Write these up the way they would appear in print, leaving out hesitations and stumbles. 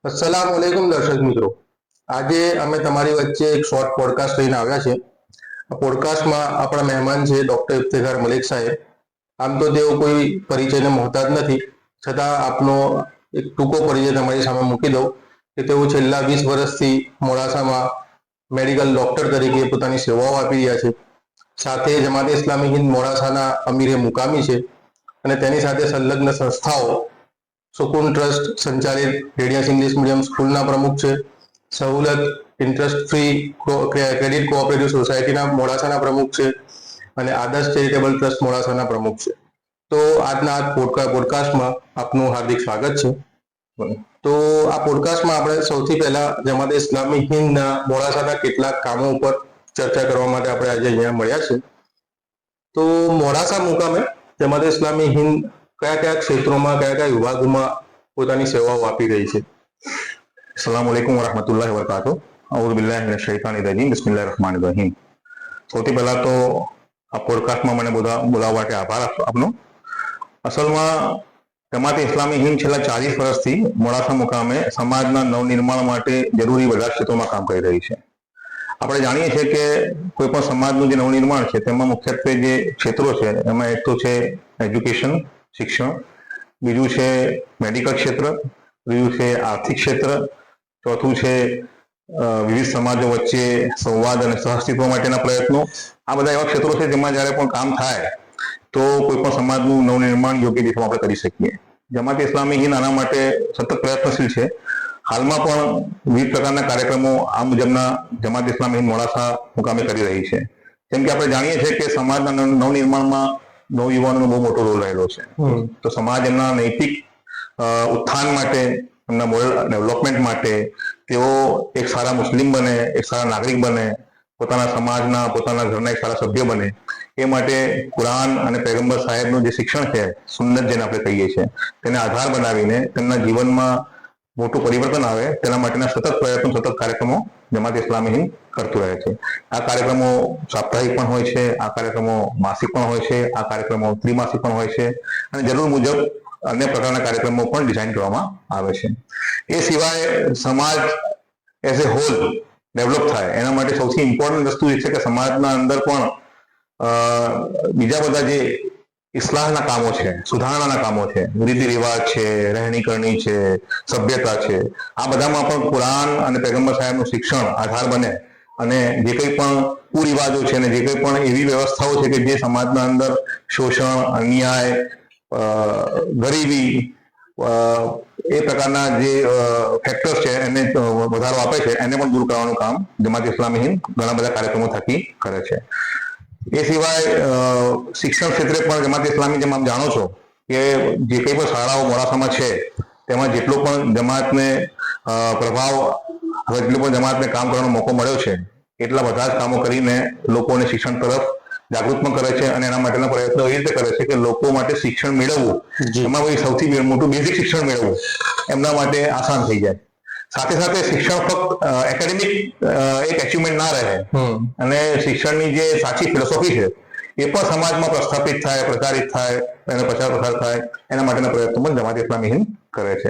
अस्सलाम वालेकुम दर्शक મિત્રો। આજે અમે તમારી વચ્ચે એક શોર્ટ પોડકાસ્ટ લઈને આવ્યા છે। આ પોડકાસ્ટમાં આપણા મહેમાન છે ડોક્ટર ઇફ્તિખાર મલિક સાહેબ। આમ તો તેઓ કોઈ પરિચયને મોહતાજ નથી, છતાં આપનો એક ટૂંકો પરિચય તમારી સામે મૂકી દઉં કે તેઓ છેલ્લા 20 વર્ષથી મોડાસામાં મેડિકલ ડોક્ટર તરીકે પોતાની સેવાઓ આપી રહ્યા છે। સાથે જમાતે ઇસ્લામી હિન્દ મોડાસાના અમીરે મુકામી છે અને તેની સાથે સંલગ્ન સંસ્થાઓ સુકૂન ટ્રસ્ટ સંચાલિત રેડિયસ ઇંગ્લિશ મીડિયમ સ્કૂલના પ્રમુખ છે। સહુલત ઇન્ટરેસ્ટ ફ્રી ક્રેડિટ કોઓપરેટિવ સોસાયટીના મોડાસાના પ્રમુખ છે અને આદર્શ ચેરિટેબલ ટ્રસ્ટ મોડાસાના પ્રમુખ છે। તો આજના આ પોડકાસ્ટમાં આપનું હાર્દિક સ્વાગત છે। તો આ પોડકાસ્ટમાં આપણે સૌથી પહેલા જમાતે ઇસ્લામી હિન્દના મોડાસાના કેટલાક કામો ઉપર ચર્ચા કરવા માટે આપણે આજે અહીંયા મળ્યા છે। તો મોડાસા મુકામે જમાતે ઇસ્લામી હિન્દ કયા કયા ક્ષેત્રોમાં કયા કયા વિભાગોમાં પોતાની સેવાઓ આપી રહી છે? अस्सलाम वालेकुम वरहमतुल्लाहि वबरकातुहू। औज़ु बिल्लाहि मिनश शैतानिर रजीम। बिस्मिल्लाहिर रहमानिर रहीम। સૌથી પહેલા તો આ પોડકાસ્ટમાં મને બોલાવવા માટે આભાર આપનો। અસલમાં જમાતે ઇસ્લામી હિન્દ છેલ્લા 40 વર્ષથી મોડાસા મુકામે સમાજના નવનિર્માણ માટે જરૂરી બધા ક્ષેત્રોમાં કામ કરી રહી છે। આપણે જાણીએ છીએ કે કોઈ પણ સમાજનું જે નવનિર્માણ છે તેમાં મુખ્યત્વે જે ક્ષેત્રો છે એમાં એક તો છે એજ્યુકેશન, શિક્ષણ, બીજું છે મેડિકલ ક્ષેત્ર, ત્રીજું છે આર્થિક ક્ષેત્ર, ચોથું છે વિવિધ સમાજો વચ્ચે સંવાદ અને સહઅસ્તિત્વ માટેના પ્રયત્નો। આ બધા એવા ક્ષેત્રો છે જેમાં જ્યારે પણ કામ થાય તો કોઈ પણ સમાજનું નવનિર્માણ યોગ્ય દિશામાં આપણે કરી શકીએ। જમાતે ઇસ્લામી હિન્દ આના માટે સતત પ્રયત્નશીલ છે। હાલમાં પણ વિવિધ પ્રકારના કાર્યક્રમો આ મુજબના જમાતે ઇસ્લામી હિન્દ મોડાસા મુકામે કરી રહી છે। જેમ કે આપણે જાણીએ છીએ કે સમાજના નવનિર્માણમાં નવયુવાનોનો બહુ મોટો રોલ રહેલો છે। તો સમાજ એમના નૈતિક ઉત્થાન માટે, એમના મોરલ ડેવલપમેન્ટ માટે તેઓ એક સારા મુસ્લિમ બને, એક સારા નાગરિક બને, પોતાના સમાજના પોતાના ઘરના એક સારા સભ્ય બને, એ માટે કુરાન અને પૈગંબર સાહેબનું જે શિક્ષણ છે, સુન્નત જેને આપણે કહીએ છીએ, તેને આધાર બનાવીને તેમના જીવનમાં મોટું પરિવર્તન આવે તેના માટેના સતત પ્રયત્નો, સતત કાર્યક્રમો જમાતે ઇસ્લામી હિન્દ કરતું રહે છે। આ કાર્યક્રમો સાપ્તાહિક પણ હોય છે, આ કાર્યક્રમો માસિક પણ હોય છે, આ કાર્યક્રમો ત્રિમાસિક પણ હોય છે અને જરૂર મુજબ અન્ય પ્રકારના કાર્યક્રમો પણ ડિઝાઇન કરવામાં આવે છે। એ સિવાય સમાજ એઝ એ હોલ ડેવલપ થાય એના માટે સૌથી ઇમ્પોર્ટન્ટ વસ્તુ એ છે કે સમાજના અંદર પણ બીજા બધા જે ઇસ્લાહના કામો છે, સુધારણાના કામો છે, રીતિ રિવાજ છે, રહેણી કરણી છે, સભ્યતા છે, આ બધામાં પણ કુરાન અને પૈગંબર સાહેબનું શિક્ષણ આધાર બને અને જે કંઈ પણ કુરિવાજો છે અને જે કંઈ પણ એવી વ્યવસ્થાઓ છે કે જે સમાજના અંદર શોષણ, અન્યાય, ગરીબી, એ પ્રકારના જે ફેક્ટર્સ છે એને વધારો આપે છે એને પણ દૂર કરવાનું કામ જમાતે ઇસ્લામી હિન્દ ઘણા બધા કાર્યક્રમો થકી કરે છે। એ સિવાય શિક્ષણ ક્ષેત્રે પણ જમાતે ઇસ્લામી, જેમ આપ જાણો છો કે જે કંઈ પણ શાળાઓ મોડાસામાં છે તેમાં જેટલો પણ જમાતને પ્રભાવ, જેટલો પણ જમાતને કામ કરવાનો મોકો મળ્યો છે એટલા બધા જ કામો કરીને લોકોને શિક્ષણ તરફ જાગૃત પણ કરે છે અને એના માટેના પ્રયત્નો એ રીતે કરે છે કે લોકો માટે શિક્ષણ મેળવવું, એમાં કોઈ સૌથી મોટું બેઝિક શિક્ષણ મેળવવું એમના માટે આસાન થઈ જાય। સાથે સાથે શિક્ષણ ફક્ત એકેડેમિક એક એચિવમેન્ટ ના રહે અને શિક્ષણની જે સાચી ફિલોસોફી છે એ પણ સમાજમાં પ્રસ્થાપિત થાય, પ્રચારિત થાય, એનો પ્રચાર પ્રસાર થાય, એના માટેના પ્રયત્નો પણ જમાતે ઇસ્લામી હિન્દ કરે છે।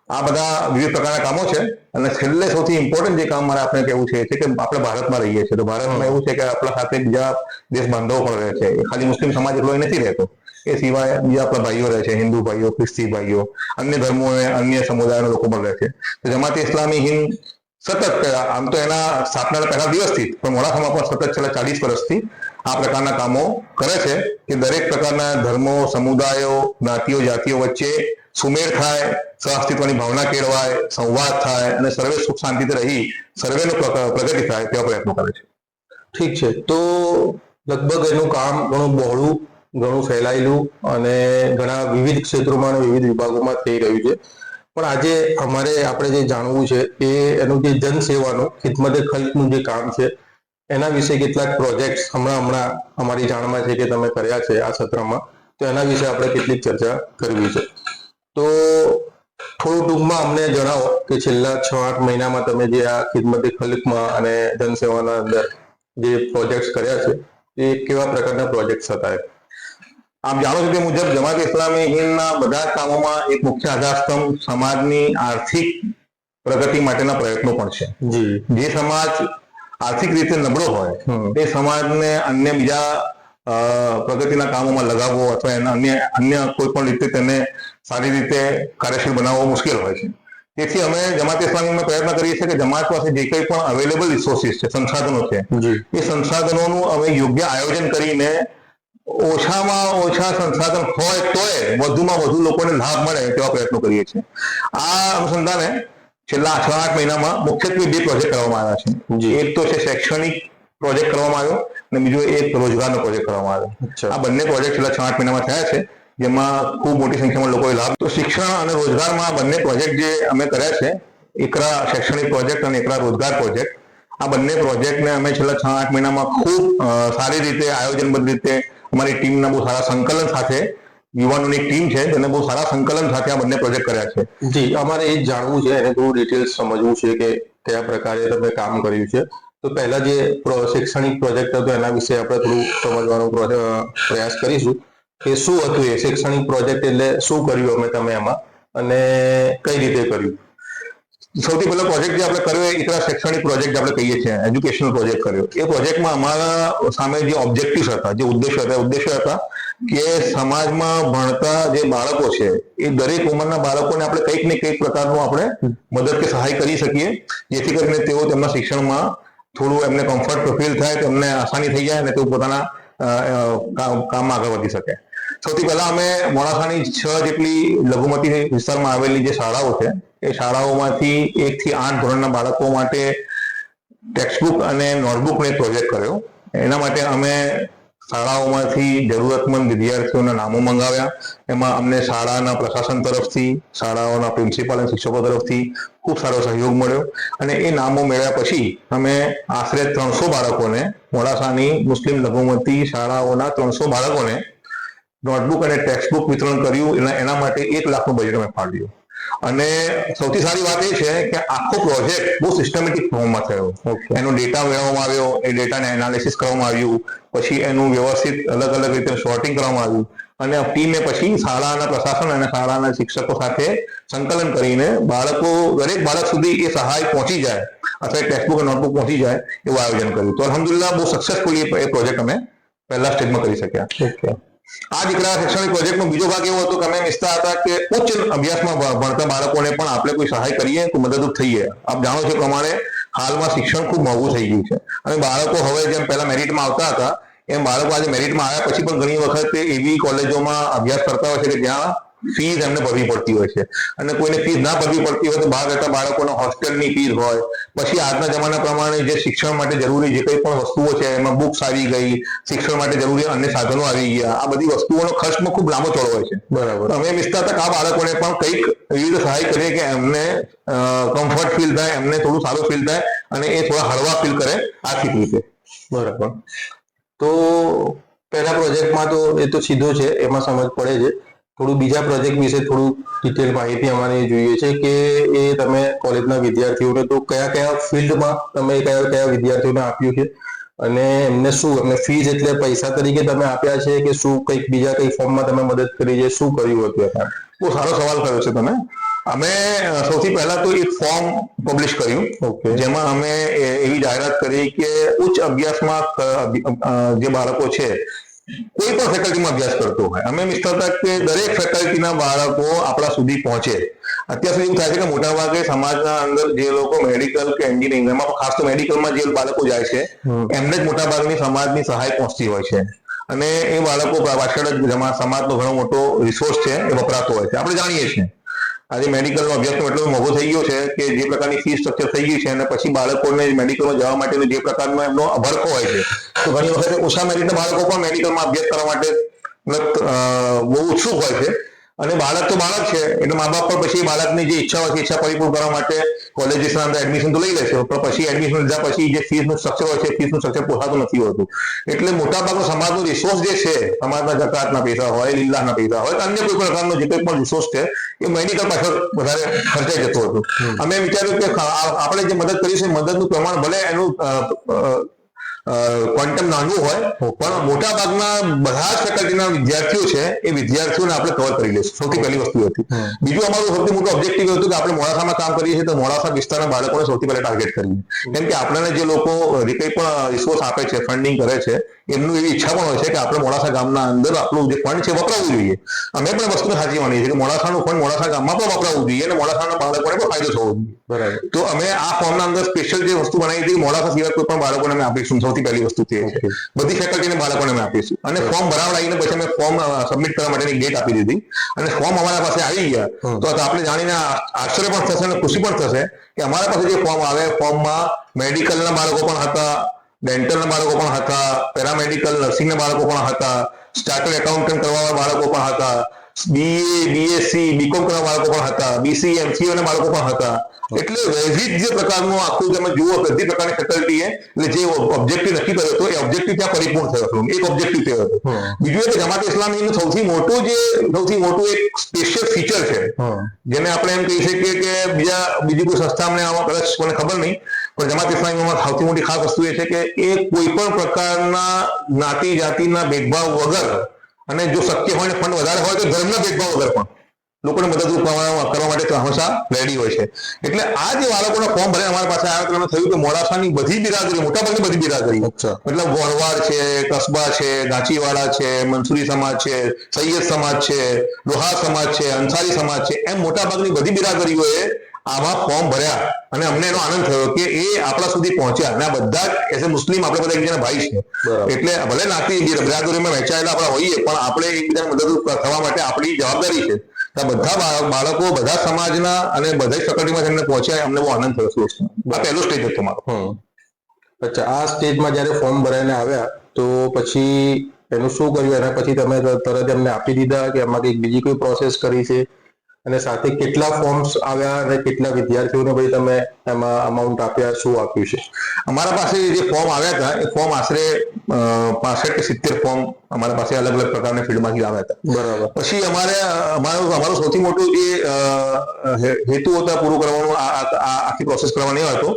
આ બધા વિવિધ પ્રકારના કામો છે અને છેલ્લે સૌથી ઇમ્પોર્ટન્ટ જે કામ મારે આપણે કહેવું છે કે આપણે ભારતમાં રહીએ છીએ, તો ભારતમાં એવું છે કે આપણા સાથે બીજા દેશ બાંધવો પણ રહે છે। એ ખાલી મુસ્લિમ સમાજ એટલો નથી રહેતો, એ સિવાય બીજા આપણા ભાઈઓ રહે છે, હિન્દુ ભાઈઓ, ખ્રિસ્તી ભાઈઓ, અન્ય ધર્મો, અન્ય સમુદાયના લોકો પણ રહે છે। તો જમાતે ઇસ્લામી હિન્દ સતત, આમ તો એના સ્થાપનાના પહેલા દિવસથી પણ મોડાસામાં પણ સતત છેલ્લા 40 વર્ષથી આ પ્રકારના કામો કરે છે કે દરેક પ્રકારના ધર્મો, સમુદાયો, જ્ઞાતિઓ, જાતિઓ વચ્ચે સુમેળ થાય, સહઅસ્તિત્વની ભાવના કેળવાય, સંવાદ થાય અને સર્વે સુખ શાંતિથી રહી સર્વેનો પ્રગતિ થાય તેવા પ્રયત્નો કરે છે। ઠીક છે, તો લગભગ એનું કામ ઘણું બહોળું, ઘણું ફેલાયેલું અને ઘણા વિવિધ ક્ષેત્રોમાં અને વિવિધ વિભાગોમાં થઈ રહ્યું છે। પણ આજે અમારે આપણે જે જાણવું છે એ એનું જે જનસેવાનું, ખિદમતે ખલ્કનું જે કામ છે એના વિશે કેટલાક પ્રોજેક્ટ્સ હમણાં અમારી જાણમાં છે કે તમે કર્યા છે આ સત્રમાં, તો એના વિશે આપણે કેટલીક ચર્ચા કરવી છે। તો થોડું ટૂંકમાં અમને જણાવો કે છેલ્લા 6-8 મહિનામાં તમે જે આ ખિદમતે ખલ્કમાં અને જનસેવાના અંદર જે પ્રોજેક્ટ્સ કર્યા છે એ કેવા પ્રકારના પ્રોજેક્ટ્સ હતા? આપ જાણો છો તે મુજબ જમાતે ઇસ્લામી હિન્દના બધા જ કામોમાં એક મુખ્ય આધારસ્તંભ સમાજની આર્થિક પ્રગતિ માટેના પ્રયત્નો પણ છે. જી. જે સમાજ આર્થિક રીતે નબળો હોય એ સમાજને અન્ય બીજા પ્રગતિના કામોમાં લગાવવો અથવા એના અન્ય કોઈ પણ રીતે તેને સારી રીતે કાર્યશીલ બનાવવો મુશ્કેલ હોય છે. તેથી અમે જમાતે ઇસ્લામીમાં પ્રયત્ન કરીએ છીએ કે જમાત પાસે જે કંઈ પણ અવેલેબલ રિસોર્સિસ છે, સંસાધનો છે, એ સંસાધનોનું અમે યોગ્ય આયોજન કરીને ઓછામાં ઓછા સંસાધન હોય તોય વધુમાં વધુ લોકોને લાભ મળે તેવા પ્રયત્નો કરીએ છીએ. આ અનુસંધાને છેલ્લા 6-8 મહિનામાં મુખ્યત્વે 2 પ્રોજેક્ટ કરવામાં આવ્યા છે. એક તો છે શૈક્ષણિક પ્રોજેક્ટ કરવામાં આવ્યો અને બીજો એક રોજગારનો પ્રોજેક્ટ કરવામાં આવ્યો. આ બંને પ્રોજેક્ટ છેલ્લા 6-8 મહિનામાં થયા છે, જેમાં ખૂબ મોટી સંખ્યામાં લોકોએ લાભ. તો શિક્ષણ અને રોજગારમાં બંને પ્રોજેક્ટ જે અમે કર્યા છે, એકરા શૈક્ષણિક પ્રોજેક્ટ અને એકરા રોજગાર પ્રોજેક્ટ, આ બંને પ્રોજેક્ટને અમે છેલ્લા 6-8 મહિનામાં ખૂબ સારી રીતે આયોજનબદ્ધ રીતે અમારી ટીમના બહુ સારા સંકલન સાથે, યુવાનોની ટીમ છે તેને બહુ સારા સંકલન સાથે આ બંને પ્રોજેક્ટ કર્યા છે. જી, અમારે એ જાણવું છે, એને થોડું ડિટેલ્સ સમજવું છે કે કયા પ્રકારે તમે કામ કર્યું છે. તો પહેલા જે શૈક્ષણિક પ્રોજેક્ટ હતો એના વિશે આપણે થોડું સમજવાનો પ્રયાસ કરીશું કે શું હતું એ શૈક્ષણિક પ્રોજેક્ટ, એટલે શું કર્યું અમે તમે એમાં અને કઈ રીતે કર્યું. સૌથી પહેલો પ્રોજેક્ટ જે આપણે કર્યો એ એકરા શૈક્ષણિક પ્રોજેક્ટ આપણે કહીએ છીએ, એજ્યુકેશનલ પ્રોજેક્ટ કર્યો. એ પ્રોજેક્ટમાં અમારા સામે જે ઓબ્જેક્ટિવ્સ હતા, જે ઉદ્દેશ્ય હતા કે સમાજમાં ભણતા જે બાળકો છે એ દરેક ઉંમરના બાળકોને આપણે કંઈક ને કંઈક પ્રકારનું આપણે મદદ કે સહાય કરી શકીએ, જેથી કરીને તેઓ તેમના શિક્ષણમાં થોડું એમને કમ્ફર્ટ ફીલ થાય, તેમને આસાની થઈ જાય અને તેઓ પોતાના કામમાં આગળ વધી શકે. સૌથી પહેલા અમે મોડાસાની 6 જેટલી લઘુમતી વિસ્તારમાં આવેલી જે શાળાઓ છે એ શાળાઓમાંથી 1 થી 8 ધોરણના બાળકો માટે ટેક્સ્ટબુક અને નોટબુકનો એક પ્રોજેક્ટ કર્યો. એના માટે અમે શાળાઓમાંથી જરૂરતમંદ વિદ્યાર્થીઓના નામો મંગાવ્યા. એમાં અમને શાળાના પ્રશાસન તરફથી, શાળાઓના પ્રિન્સિપાલ અને શિક્ષકો તરફથી ખૂબ સારો સહયોગ મળ્યો અને એ નામો મેળવ્યા પછી અમે આશરે 300 બાળકોને, મોડાસાની મુસ્લિમ લઘુમતી શાળાઓના 300 બાળકોને નોટબુક અને ટેક્સ્ટબુક વિતરણ કર્યું. એના માટે 1 લાખનું બજેટ અમે ફાળવ્યું. અને સૌથી સારી વાત એ છે કે આખો પ્રોજેક્ટ બહુ સિસ્ટમેટિક ફોર્મમાં થયો. એનો ડેટા મેળવવામાં આવ્યો, એ ડેટાને એનાલિસિસ કરવામાં આવ્યું, પછી એનું વ્યવસ્થિત અલગ અલગ રીતે શોર્ટિંગ કરવામાં આવ્યું અને ટીમે પછી શાળાના પ્રશાસન અને શાળાના શિક્ષકો સાથે સંકલન કરીને દરેક બાળક સુધી એ સહાય પહોંચી જાય અથવા ટેક્સ્ટબુક અને નોટબુક પહોંચી જાય એવું આયોજન કર્યું. તો અલ્હમ્દુલિલ્લાહ બહુ સક્સેસફુલી એ પ્રોજેક્ટ અમે પહેલા સ્ટેજમાં કરી શક્યા. આ દીકરા શૈક્ષણિક પ્રોજેક્ટનો બીજો ભાગ એવો હતો કે અમે ઈચ્છતા હતા કે ઉચ્ચ અભ્યાસમાં ભણતા બાળકોને પણ આપણે કોઈ સહાય કરીએ તો મદદરૂપ થઈએ. આપ જાણો છો પ્રમાણે હાલમાં શિક્ષણ ખૂબ મોંઘું થઈ ગયું છે અને બાળકો હવે જેમ પહેલા મેરિટમાં આવતા હતા એમ બાળકો આજે મેરિટમાં આવ્યા પછી પણ ઘણી વખત એવી કોલેજોમાં અભ્યાસ કરતા હોય છે કે જ્યાં ફીસ એમને ભરવી પડતી હોય છે અને કોઈને ફીસ ના ભરવી પડતી હોય તો બહાર રહેતા બાળકોના હોસ્ટેલની ફીસ હોય, પછી આજના જમાના પ્રમાણે જે શિક્ષણ માટે જરૂરી જે કંઈ પણ વસ્તુઓ છે એમાં બુક્સ આવી ગઈ, શિક્ષણ માટે જરૂરી અન્ય સાધનો આવી ગયા, આ બધી વસ્તુઓનો ખર્ચમાં ખૂબ લાંબો ચોળો હોય છે. બરાબર. અમે વિચારતા હતા કે આ બાળકોને પણ કંઈક એવી રીતે સહાય કરીએ કે એમને કમ્ફર્ટ ફીલ થાય, એમને થોડું સારું ફીલ થાય અને એ થોડા હળવા ફીલ કરે આર્થિક રીતે. બરાબર. તો પહેલા પ્રોજેક્ટમાં તો એ તો સીધો છે, એમાં સમજ પડે છે. થોડું બીજા પ્રોજેક્ટ વિશે થોડું ડિટેલ માહિતી અમારે જોઈએ છે કે એ તમે કોલેજના વિદ્યાર્થીઓને તો કયા ફિલ્ડમાં તમે કયા વિદ્યાર્થીઓને આપ્યું છે અને એમને શું, એમને ફીસ એટલે પૈસા તરીકે તમે આપ્યા છે કે શું કંઈક બીજા કંઈક ફોર્મમાં તમે મદદ કરી છે, શું કર્યું હતું? બહુ સારો સવાલ કર્યો છે તમે. અમે સૌથી પહેલા તો એક ફોર્મ પબ્લિશ કર્યું જેમાં અમે એવી જાહેરાત કરી કે ઉચ્ચ અભ્યાસમાં જે બાળકો છે કોઈ પણ ફેકલ્ટીમાં અભ્યાસ કરતો હોય, અમે ઈચ્છતા હતા કે દરેક ફેકલ્ટીના બાળકો આપણા સુધી પહોંચે. અત્યાર સુધી એવું થાય છે કે મોટાભાગે સમાજના અંદર જે લોકો મેડિકલ કે એન્જિનિયરિંગ, એમાં ખાસ તો મેડિકલમાં જે બાળકો જાય છે એમને જ મોટાભાગની સમાજની સહાય પહોંચતી હોય છે અને એ બાળકો પાછળ જ સમાજનો ઘણો મોટો રિસોર્સ છે એ વપરાતો હોય છે. આપણે જાણીએ છીએ આજે મેડિકલનો અભ્યાસક્રમ એટલો મોંઘો થઈ ગયો છે કે જે પ્રકારની ફી સ્ટ્રક્ચર થઈ ગઈ છે અને પછી બાળકોને મેડિકલમાં જવા માટેનો જે પ્રકારનો એમનો અભરખો હોય છે તો ઘણી વખત ઓછા મેરિટના બાળકો પણ મેડિકલમાં અભ્યાસ કરવા માટે બહુ ઉત્સુક હોય છે અને બાળક તો બાળક છે એટલે મા બાપ પણ પછી બાળકની જે ઈચ્છા હોય છે ઈચ્છા પરિપૂર્ણ કરવા માટે કોલેજીસના અંદર એડમિશન તો લઈ લે છે, પણ પછી એડમિશન લીધા પછી જે ફીસનું સ્ટ્રક્ચર હોય છે ફીસનું સ્ટ્રક્ચર પોસાતું નથી હોતું. એટલે મોટાભાગનો સમાજનો રિસોર્સ જે છે, સમાજના જકાતના પૈસા હોય, લીલાના પૈસા હોય, અન્ય કોઈ પ્રકારનો જે કંઈ પણ રિસોર્સ છે એ મેડિકલ પાછળ વધારે ખર્ચાઈ જતો હતો. અમે વિચાર્યું કે આપણે જે મદદ કરીશું મદદનું પ્રમાણ ભલે એનું ક્વોન્ટમ નાનું હોય પણ મોટા ભાગના બધા જ ફેકલ્ટીના વિદ્યાર્થીઓ છે એ વિદ્યાર્થીઓને આપણે કવર કરી લઈશું. સૌથી પહેલી વસ્તુ હતી. બીજું અમારું સૌથી મોટું ઓબ્જેક્ટિવ હતું કે આપણે મોડાસામાં કામ કરીએ છીએ તો મોડાસા વિસ્તારના બાળકોને સૌથી પહેલા ટાર્ગેટ કરીએ. કેમ કે આપણને જે લોકો જે કંઈ પણ રિસોર્સ આપે છે, ફંડિંગ કરે છે, એમનું એવી ઈચ્છા પણ હોય છે કે આપણે મોડાસા ગામના અંદર આપણું જે ફંડ છે વપરાવવું જોઈએ. અમે પણ વસ્તુને સાચી માનીએ છીએ કે મોડાસાનું ફંડ મોડાસા ગામમાં પણ વપરાવવું જોઈએ અને મોડાસાના બાળકોને પણ ફાયદો થવો જોઈએ. બરાબર. તો અમે આ ફોર્મના અંદર સ્પેશિયલ જે વસ્તુ બનાવી હતી મોડાસા સિવાય કોઈ પણ બાળકોને અમે આપીશું. સૌથી પહેલી વસ્તુ તે છે. બધી ફેકલ્ટીના બાળકોને અમે આપીશું અને ફોર્મ ભરાવડાવીને પછી અમે ફોર્મ સબમિટ કરવા માટેની ડેટ આપી દીધી અને ફોર્મ અમારા પાસે આવી ગયા તો આપણે જાણીને આશ્ચર્ય પણ થશે અને ખુશી પણ થશે કે અમારા પાસે જે ફોર્મ આવે ફોર્મમાં મેડિકલના બાળકો પણ હતા, ડેન્ટલના બાળકો પણ હતા, પેરામેડિકલ નર્સિંગના બાળકો પણ હતા, ચાર્ટર્ડ એકાઉન્ટન્ટ કરવાવાળા બાળકો પણ હતા, BA, BSc, BCom કરવા બાળકો પણ હતા, BCA, MCA ના બાળકો પણ હતા. એટલે વૈવિધ્ય જે પ્રકારનું આખું તમે જુઓ બધી પ્રકારની ફેકલ્ટીએ એટલે જે ઓબ્જેક્ટિવ નક્કી કર્યો હતો એ ઓબ્જેક્ટિવ ત્યાં પરિપૂર્ણ થયો હતો. એક ઓબ્જેક્ટિવ તે હતો. બીજું એ કે જમાત ઇસ્લામીનું સૌથી મોટું એક સ્પેશિયલ ફીચર છે જેને આપણે એમ કહી શકીએ કે બીજી કોઈ સંસ્થા અમને કદાચ મને ખબર નહીં પણ જમાત ઇસ્લામીમાં સૌથી મોટી ખાસ વસ્તુ એ છે કે એ કોઈ પણ પ્રકારના જ્ઞાતિ જાતિના ભેદભાવ વગર અને જો શક્ય હોય ને ફંડ વધારે હોય તો ધર્મના ભેદભાવ વગર પણ લોકોને મદદરૂપ કરવા માટે તો હંમેશા રેડી હોય છે. એટલે આ જે બાળકોના ફોર્મ ભરે અમારી પાસે આવ્યા તો થયું કે મોડાસાની બધી બિરાદરી, મોટાભાગની બધી બિરાદરી, મતલબ વણવાડ છે, કસ્બા છે, ગાંચીવાડા છે, મંસૂરી સમાજ છે, સૈયદ સમાજ છે, લોહાર સમાજ છે, અંસારી સમાજ છે, એમ મોટાભાગની બધી બિરાદરીઓએ આમાં ફોર્મ ભર્યા અને અમને એનો આનંદ થયો કે એ આપણા સુધી પહોંચ્યા અને આ બધા જ એઝ એ મુસ્લિમ આપણે બધા એકબીજાના ભાઈ છે. એટલે ભલે નાતી બિરાદરીમાં વહેંચાયેલા આપણા હોઈએ પણ આપણે એકબીજાને મદદરૂપ થવા માટે આપણી જવાબદારી છે. બધા બાળકો બધા સમાજના અને બધા ફેકલ્ટીમાં જેમને પહોંચ્યા અમને બહુ આનંદ થયો છે. આ પહેલો સ્ટેજ હતો મારો. અચ્છા, આ સ્ટેજમાં જયારે ફોર્મ ભરાઈને આવ્યા તો પછી એનું શું કર્યું? એના પછી તમે તરત એમને આપી દીધા કે એમાં કંઈક બીજી કોઈ પ્રોસેસ કરી છે? અને સાથે કેટલા ફોર્મ્સ આવ્યા અને કેટલા વિદ્યાર્થીઓને ભાઈ તમે એમાં અમાઉન્ટ આપ્યા, શું આપ્યું છે? અમારા પાસે જે ફોર્મ આવ્યા હતા એ ફોર્મ આશરે 65 કે 70 ફોર્મ અમારા પાસે અલગ અલગ પ્રકારના ફિલ્ડમાંથી આવ્યા હતા. બરાબર. પછી અમારું સૌથી મોટું જે હેતુ હતો પૂરું કરવાનો આખી પ્રોસેસ કરવાનો એ હતો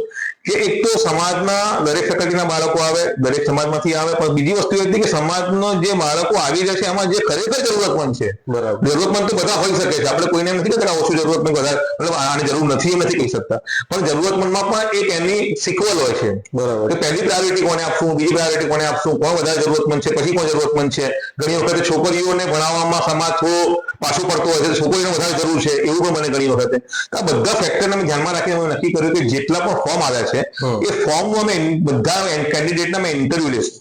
કે એક તો સમાજના દરેક ફેકલ્ટીના બાળકો આવે, દરેક સમાજમાંથી આવે, પણ બીજી વસ્તુ એ હતી કે સમાજનો જે બાળકો આવી રહ્યા છે એમાં જે ખરેખર જરૂરતમંદ છે. બરાબર. જરૂરતમંદ તો બધા હોઈ શકે છે, આપણે કોઈને નથી કહેતા ઓછું જરૂરતમંદ બધા મતલબ આની જરૂર નથી એમ નથી કહી શકતા, પણ જરૂરતમંદમાં પણ એક એની સિક્વલ હોય છે. બરાબર. કે પહેલી પ્રાયોરિટી કોને આપશું, બીજી પ્રાયોરિટી કોને આપશું, કોણ વધારે જરૂરતમંદ છે, પછી કોણ જરૂરતમંદ છે. ઘણી વખતે છોકરીઓને ભણાવવામાં સમાજ થોડો પાછું પડતો હોય છે, છોકરીઓને વધારે જરૂર છે એવું પણ મને ઘણી વખતે. આ બધા ફેક્ટરને અમે ધ્યાનમાં રાખીને અમે નક્કી કર્યું કે જેટલા પણ ફોર્મ આવ્યા છે એ ફોર્મનું અમે બધા કેન્ડિડેટના અમે ઇન્ટરવ્યુ લઈશું.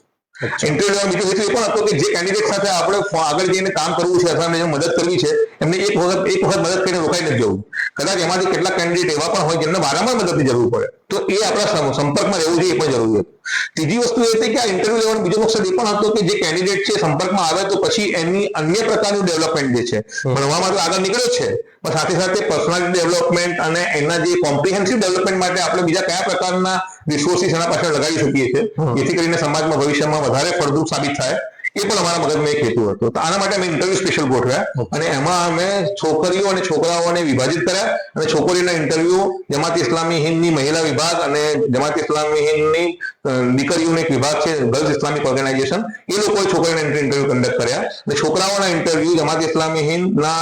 ઇન્ટરવ્યુ બીજો હેતુ એ પણ હતો કે જે કેન્ડિડેટ સાથે આપણે આગળ જઈને કામ કરવું છે અથવા મદદ કરવી છે એમને એક વખત મદદ કરીને રોકાઈ નથી જવું. કદાચ એમાંથી કેટલાક કેન્ડિડેટ એવા પણ હોય જેમને વારંવાર મદદની જરૂર પડે તો એ આપણા સંપર્કમાં રહેવું જોઈએ, એ પણ જરૂરી હતું. ત્રીજી વસ્તુ એ હતી કે આ ઇન્ટરવ્યુ લેવાનો બીજો મકસદ એ પણ હતો કે જે કેન્ડિડેટ છે સંપર્કમાં આવે તો પછી એની અન્ય પ્રકારનું ડેવલપમેન્ટ જે છે, ભણવામાં તો આગળ નીકળ્યો છે પણ સાથે સાથે પર્સનાલિટી ડેવલપમેન્ટ અને એના જે કોમ્પ્રિહેન્સિવ ડેવલપમેન્ટ માટે આપણે બીજા કયા પ્રકારના રિસોર્સિસ એના પાછળ લગાવી શકીએ છીએ જેથી કરીને સમાજમાં ભવિષ્યમાં વધારે ફળદ્રુપ સાબિત થાય, એ પણ અમારા મગજમાં એક હેતુ હતો. તો આના માટે અમે ઇન્ટરવ્યુ સ્પેશિયલ ગોઠવ્યા અને એમાં અમે છોકરીઓ અને છોકરાઓને વિભાજિત કર્યા અને છોકરીઓના ઇન્ટરવ્યુ જમાત ઇસ્લામી હિન્દની મહિલા વિભાગ અને જમાત ઇસ્લામી હિન્દની દીકરીઓનો એક વિભાગ છે ગર્લ્સ ઇસ્લામિક ઓર્ગેનાઇઝેશન, એ લોકોએ છોકરીઓના ઇન્ટરવ્યુ કન્ડક્ટ કર્યા અને છોકરાઓના ઇન્ટરવ્યુ જમાત ઇસ્લામી હિન્દના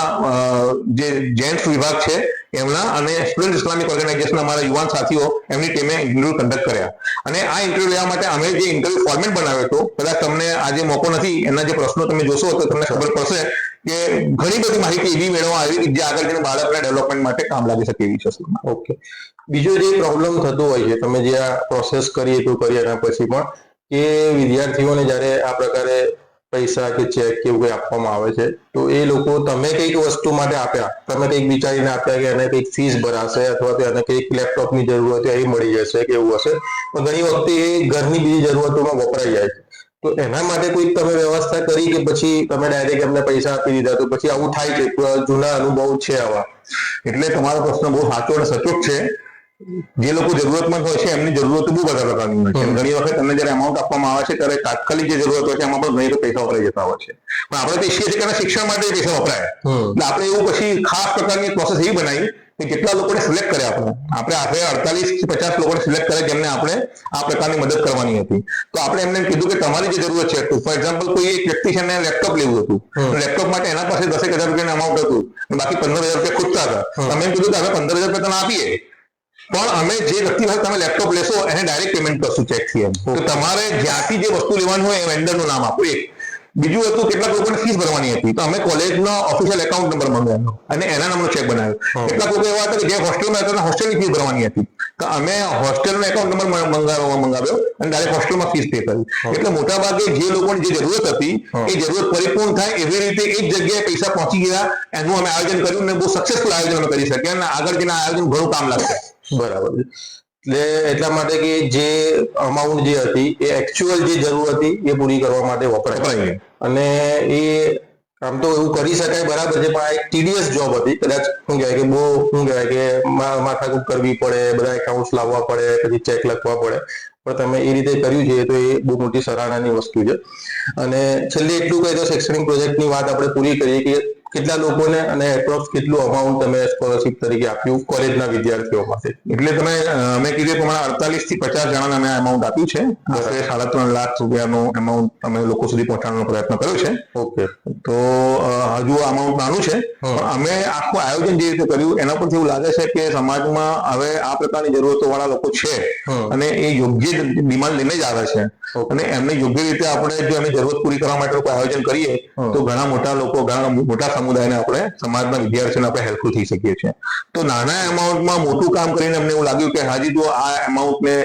જે જેન્ટ્સ વિભાગ છે એમના અને સ્ટુડન્ટ ઇસ્લામિક ઓર્ગેનાઇઝેશન અમારા યુવાન સાથીઓ એમની ટીમે ઇન્ટરવ્યુ કન્ડક્ટ કર્યા. અને આ ઇન્ટરવ્યુ લેવા માટે અમે જે ઇન્ટરવ્યુ ફોર્મેટ બનાવ્યો હતો, કદાચ તમને આજે મોકો નથી, એના જે પ્રશ્નો તમે જોશો તો તમને ખબર પડશે કે ઘણી બધી માહિતી એવી મેળવવા આવી જે આગળ જઈને બાળકના ડેવલપમેન્ટ માટે કામ લાગી શકે એવી છે. ઓકે. બીજો જે પ્રોબ્લેમ થતો હોય છે, તમે જે આ પ્રોસેસ કરી એના પછી પણ કે વિદ્યાર્થીઓને જ્યારે આ પ્રકારે પૈસા કે ચેક કે એવું કંઈ આપવામાં આવે છે તો એ લોકો તમે કંઈક વસ્તુ માટે આપ્યા, તમે કંઈક વિચારીને આપ્યા કે એને કંઈક ફીસ ભરાશે અથવા તો એને કંઈક લેપટોપની જરૂર હોય એ મળી જશે કે એવું હશે, પણ ઘણી વખતે એ ઘરની બીજી જરૂરતોમાં વપરાઈ જાય છે. તો એના માટે કોઈક તમે વ્યવસ્થા કરી કે પછી તમે ડાયરેક્ટ એમને પૈસા આપી દીધા? તો પછી આવું થાય છે, જૂના અનુભવ છે આવા? એટલે તમારો પ્રશ્ન બહુ સાચો અને સચોટ છે. જે લોકો જરૂરતમંદ હોય છે એમની જરૂરતો બહુ બધા પ્રકારની હોય છે. ઘણી વખત તમને જયારે અમાઉન્ટ આપવામાં આવે છે ત્યારે તાત્કાલિક જે જરૂરત હોય છે એમાં પણ ઘણી પૈસા વપરાઈ જતા હોય છે, પણ આપણે તો ઈચ્છીએ છીએ કે શિક્ષણ માટે પૈસા વપરાય. એટલે આપણે એવું પછી ખાસ પ્રકારની પ્રોસેસ એવી બનાવી કે જેટલા લોકોને સિલેક્ટ કર્યા આપણે આશરે 48 થી 50 લોકોને સિલેક્ટ કર્યા જેમને આપણે આ પ્રકારની મદદ કરવાની હતી. તો આપણે એમને કીધું કે તમારી જે જરૂરત છે, ફોર એક્ઝામ્પલ કોઈ એક વ્યક્તિ છે ને લેપટોપ લેવું હતું, લેપટોપ માટે એના પાસે 10,000 રૂપિયાનું અમાઉન્ટ હતું, બાકી 15,000 રૂપિયા ખૂટતા હતા. અમે કીધું કે હવે 15,000 રૂપિયા તમે આપીએ, પણ અમે જે વ્યક્તિ પાસે તમે લેપટોપ લેશો એને ડાયરેક્ટ પેમેન્ટ કરશું ચેકથી. એમ તો તમારે જ્યાંથી જે વસ્તુ લેવાની હોય એ વેન્ડરનું નામ આપો. એક બીજું હતું, કેટલાક લોકોને ફીસ ભરવાની હતી, તો અમે કોલેજનો ઓફિશિયલ એકાઉન્ટ નંબર મંગાવ્યો અને એના નામનો ચેક બનાવ્યો. કેટલાક લોકો એવા હતા કે જે હોસ્ટેલમાં હતા હોસ્ટેલની ફીસ ભરવાની હતી, તો અમે હોસ્ટેલનો એકાઉન્ટ નંબર મંગાવ્યો અને ડાયરેક્ટ હોસ્ટેલમાં ફીસ પે કરી. એટલે મોટાભાગે જે લોકોની જે જરૂરત હતી એ જરૂરત પરિપૂર્ણ થાય એવી રીતે એક જગ્યાએ પૈસા પહોંચી ગયા એનું અમે આયોજન કર્યું અને બહુ સક્સેસફુલ આયોજન અમે કરી શક્યા અને આગળ જઈને આયોજન ઘણું કામ લાગશે. બરાબર. એટલે એટલા માટે કે જે અમાઉન્ટ જે હતી એ એકચ્યુઅલ જે જરૂર હતી એ પૂરી કરવા માટે વપરાય. અને એ આમ તો એવું કરી શકાય, બરાબર છે, પણ આ એક ટીડીએસ જોબ હતી. કદાચ શું કહેવાય કે બહુ શું કહેવાય કે માથાકૂટ કરવી પડે, બધા એકાઉન્ટ્સ લાવવા પડે, પછી ચેક લખવા પડે, પણ તમે એ રીતે કર્યું છે તો એ બહુ મોટી સરાહનાની વસ્તુ છે. અને છેલ્લે એટલું કહી દો, શૈક્ષણિક પ્રોજેક્ટની વાત આપણે પૂરી કરીએ કે કેટલા લોકોને અને એપ્રોક્સ કેટલું અમાઉન્ટ તમે સ્કોલરશિપ તરીકે આપ્યું કોલેજના વિદ્યાર્થીઓ માટે? એટલે તમે મેં કીધું પ્રમાણે 48 થી 50 જણાને અમે અમાઉન્ટ આપ્યું છે. આશરે 3.5 લાખ રૂપિયાનું અમાઉન્ટ અમે લોકો સુધી પહોંચાડવાનો પ્રયત્ન કર્યો છે. ઓકે. તો હજુ અમાઉન્ટ નાનું છે, પણ અમે આખું આયોજન જે રીતે કર્યું એના પરથી એવું લાગે છે કે સમાજમાં હવે આ પ્રકારની જરૂરતો વાળા લોકો છે અને એ યોગ્ય ડિમાન્ડ લઈને જ આવે છે. અને એમને યોગ્ય રીતે આપણે જો એની જરૂરત પૂરી કરવા માટે કોઈ આયોજન કરીએ તો ઘણા મોટા લોકો, ઘણા મોટા સમુદાયને આપણે, સમાજના વિદ્યાર્થીઓને આપણે હેલ્પફુલ થઈ શકીએ છીએ. તો નાના એમાઉન્ટમાં મોટું કામ કરીને અમને એવું લાગ્યું કે હાજી જો આ એમાઉન્ટને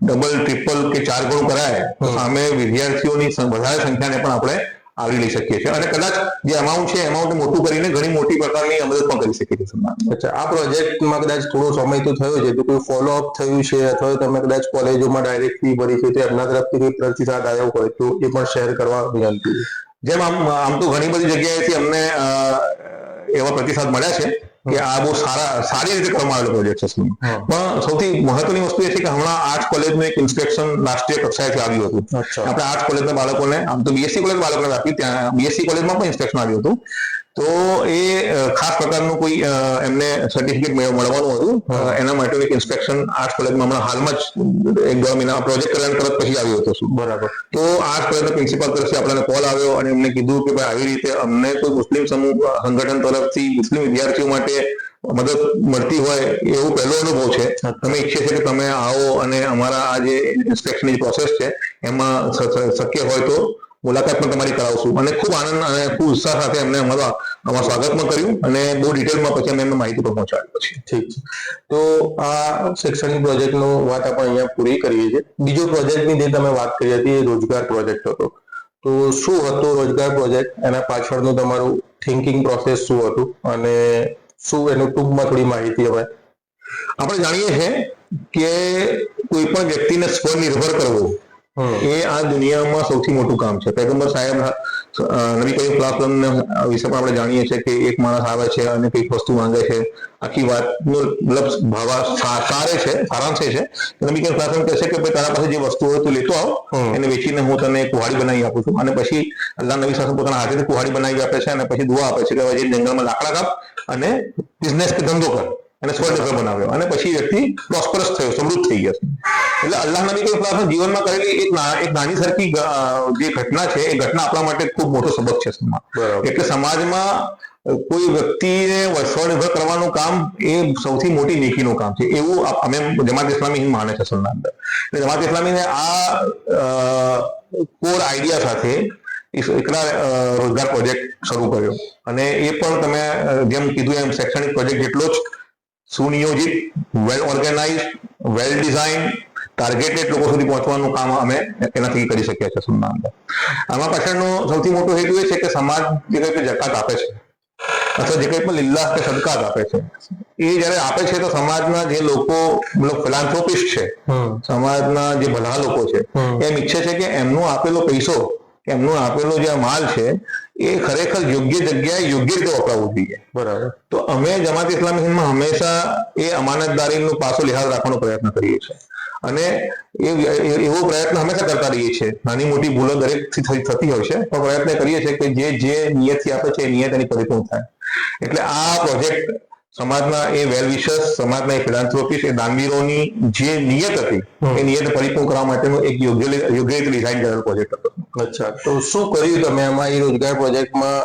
ડબલ, ટ્રિપલ કે 4 ગણું કરાય તો સામે વિદ્યાર્થીઓની વધારે સંખ્યાને પણ આપણે આવરી લઈ શકીએ છીએ અને કદાચ જે અમાઉન્ટ છે એમાઉન્ટ મોટું કરીને ઘણી મોટી પ્રકારની મદદ પણ કરી શકીએ છીએ. અચ્છા, આ પ્રોજેક્ટમાં કદાચ થોડો સમય તો થયો છે, તો કોઈ ફોલોઅપ થયું છે અથવા તમે કદાચ કોલેજોમાં ડાયરેક્ટ ફી ભરી છે તો એમના તરફથી કોઈ પ્રતિસાદ આવ્યો હોય તો એ પણ શેર કરવા વિનંતી. જેમ આમ તો ઘણી બધી જગ્યાએથી અમને એવા પ્રતિસાદ મળ્યા છે કે આ બહુ સારી રીતે કરવામાં આવેલો પ્રોજેક્ટ છે. પણ સૌથી મહત્વની વસ્તુ એ છે કે હમણાં આર્ટ્સ કોલેજનું એક ઇન્સ્પેક્શન રાષ્ટ્રીય કક્ષાએથી આવ્યું હતું. આપણે આર્ટ્સ કોલેજના બાળકોને, આમ તો બીએસસી કોલેજ બાળકોને આપ્યું, ત્યાં બીએસસી કોલેજમાં પણ ઇન્સ્પેક્શન આવ્યું હતું. તો એ ખાસ પ્રકારનું કોઈ એમને સર્ટિફિકેટ મળવાનું હતું, એના માટેનું એક ઇન્સ્પેક્શન આર્ટ્સ કોલેજમાં હમણાં હાલમાં જ 1-2 મહિના પ્રોજેક્ટ કર્યા તરત પછી આવ્યો હતો. બરાબર. તો આર્ટ્સ કોલેજના પ્રિન્સિપાલ તરફથી આપણને કોલ આવ્યો અને એમને કીધું કે ભાઈ આવી રીતે અમને કોઈ મુસ્લિમ સંગઠન તરફથી મુસ્લિમ વિદ્યાર્થીઓ માટે મદદ મળતી હોય એવું પહેલો અનુભવ છે. તમે ઈચ્છીએ છીએ કે તમે આવો અને અમારા આ જે ઇન્સ્પેક્શનની પ્રોસેસ છે એમાં શક્ય હોય તો મુલાકાત પણ તમારી કરાવશું. અને ખૂબ આનંદ અને ખૂબ ઉત્સાહ સાથે એમને અમારું સ્વાગત પણ કર્યું અને બહુ ડિટેલમાં પછી અમે એમને માહિતી પણ પહોંચાડી. પછી ઠીક છે. તો આ શૈક્ષણિક પ્રોજેક્ટનો વાત આપણે અહીંયા પૂરી કરીએ છીએ. બીજો પ્રોજેક્ટની જે તમે વાત કરી હતી એ રોજગાર પ્રોજેક્ટ હતો. તો શું હતો રોજગાર પ્રોજેક્ટ, એના પાછળનું તમારું થિંકિંગ પ્રોસેસ શું હતું અને શું એનું ટૂંકમાં થોડી માહિતી હવે? આપણે જાણીએ છીએ કે કોઈ પણ વ્યક્તિને સ્વનિર્ભર કરવો એ આ દુનિયામાં સૌથી મોટું કામ છે. પૈગંબર સાહેબ નબી કરીમ સલ્લલ્લાહુ વિશે પણ આપણે જાણીએ છીએ કે એક માણસ આવે છે અને કંઈક વસ્તુ માંગે છે, આખી વાતનો મતલબ સારાંશ છે નબી કરીમ સલ્લલ્લાહુ કહે છે કે ભાઈ તારા પાસે જે વસ્તુ હોય તો લેતો આવ, એને વેચીને હું તને કુહાડી બનાવી આપું છું. અને પછી અલ્લાહ નબી સલ્લલ્લાહુ પોતાના હાથેથી કુહાડી બનાવી આપે છે અને પછી દુઆ આપે છે કે જે જંગલમાં લાકડા કાપ અને બિઝનેસ કે ધંધો કર, અને સ્વનિર્ભર બનાવ્યો અને પછી વ્યક્તિ પ્રોસ્પરસ થયો, સમૃદ્ધ થઈ ગયો. એટલે અલ્લાહ નબી કરીમ જીવનમાં કરેલી એક નાની સરખી જે ઘટના છે એ ઘટના આપણા માટે ખૂબ મોટો સબક છે. એટલે સમાજમાં કોઈ વ્યક્તિને સ્વનિર્ભર કરવાનું કામ એ સૌથી મોટી નેકીનું કામ છે એવું અમે જમાત ઇસ્લામી હિન્દ માને છે સલના અંદર. એટલે જમાત ઇસ્લામીને આ કોર આઈડિયા સાથે એકલા રોજગાર પ્રોજેક્ટ શરૂ કર્યો અને એ પણ તમે જેમ કીધું એમ શૈક્ષણિક પ્રોજેક્ટ જેટલો જ સુનિયોજિત, વેલ ઓર્ગેનાઇઝ, વેલ ડિઝાઇન, ટાર્ગેટેડ લોકો સુધી પહોંચવાનું કામ અમે એનાથી કરી શકીએ છીએ સુન્ના અંદર. આમાં પાછળનો સૌથી મોટો હેતુ એ છે કે સમાજ જે કંઈ જકાત આપે છે અથવા જે કંઈ પણ લીલ્લાહ કે સદકાત આપે છે એ જયારે આપે છે તો સમાજના જે લોકો મતલબ ફિલાન્થ્રોપિસ્ટ છે, સમાજના જે ભલા લોકો છે એમ ઈચ્છે છે કે એમનો આપેલો પૈસો, એમનો આપેલો જે માલ છે એ ખરેખર યોગ્ય જગ્યાએ યોગ્ય રીતે વપરાવવું જોઈએ. બરાબર. તો અમે જમાત ઇસ્લામી હિન્દમાં હંમેશા એ અમાનતદારીનો પાસો લિહાઝ રાખવાનો પ્રયત્ન કરીએ છીએ અને એવો પ્રયત્ન હંમેશા કરતા રહીએ છીએ. નાની મોટી ભૂલો દરેકથી થતી હોય છે, પણ પ્રયત્ન કરીએ છીએ કે જે નિયતથી આપે છે એ નિયત એની પરિપૂર્ણ થાય. એટલે આ પ્રોજેક્ટ સમાજના એ વેલ વિશર્સ, સમાજના એ ફિલાન્થ્રોપિસ્ટ, એ દાનવીરોની જે નિયત હતી એ નિયત પરિપૂર્ણ કરવા માટેનો એક યોગ્ય રીતે ડિઝાઇન કરેલો પ્રોજેક્ટ હતો. અચ્છા, તો શું કર્યું તમે આમાં? એ રોજગાર પ્રોજેક્ટમાં